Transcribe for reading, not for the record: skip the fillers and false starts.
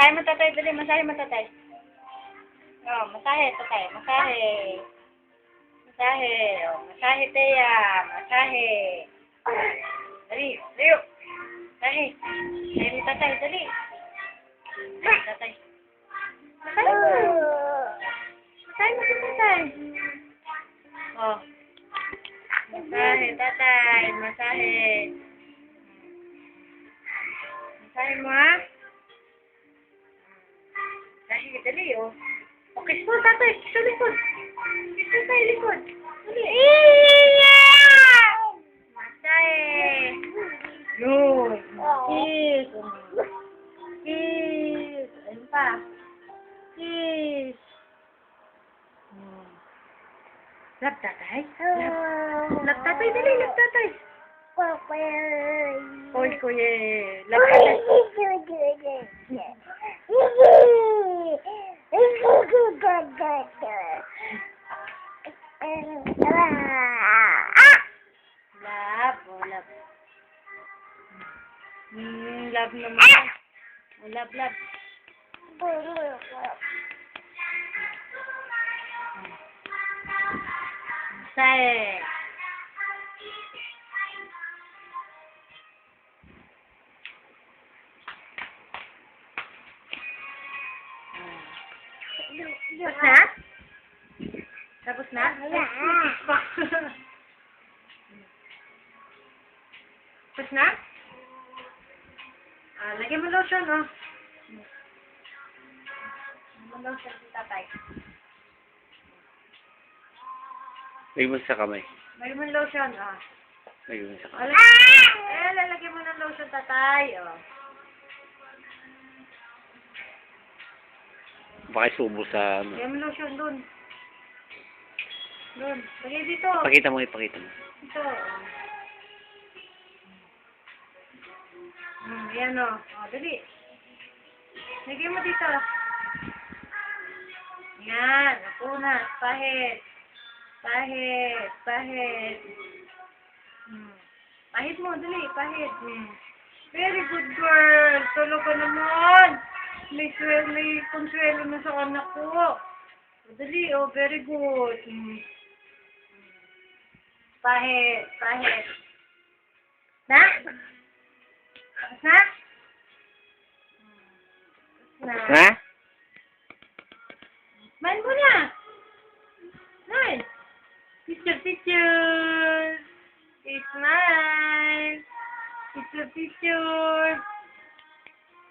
Masahe mo tatay, dali, masahe mo tatay. Oh, masahe tatay, masahe. Masahe, oh, masahe Teya, masahe. Dali, dali. Masahe. Masahe mo tatay, dali. Tatay. Masahe mo. Masahe mo si tatay. Oh. Masahe tatay, masahe. Masahe mo ha. Masahe, dali oh. Okay, so tatay, kiss likod. Kiss tatay, likod. Dali. Masahe. Yun. Kiss. Kiss. Ayun pa. Kiss. Love tatay. Love tatay, dali, love tatay. Oy, kuya. Love tatay. Love, oh, love. Love naman. Oh, love, love. Say. Tapos na? Tapos na? Tapos na? Lagyan mo lotion, oh. Lagyan mo lotion si tatay. Lagyan mo sa kamay. Lagyan mo lotion, oh. Lagyan mo sa kamay. Lalagyan mo ng lotion, tatay, oh. Baka isubo sa ano. Lagyan mo lotion dun. Dun. Lagay dito. Ipakita mo, ipakita mo. Ito, oh. Ayan, oh. Oh, dali. Lagyan mo dito. Yan. Ako na. Pahit. Pahit. Pahit. Pahit mo. Dali. Pahit. Very good girl. Tulog ka naman. May konsuelo na sa anak ko. Dali. Oh, very good. Pahit. Pahit. Na? Tapos na? Tapos na? Ha? Smile mo na! Smile! Picture, picture! Smile! Picture, picture!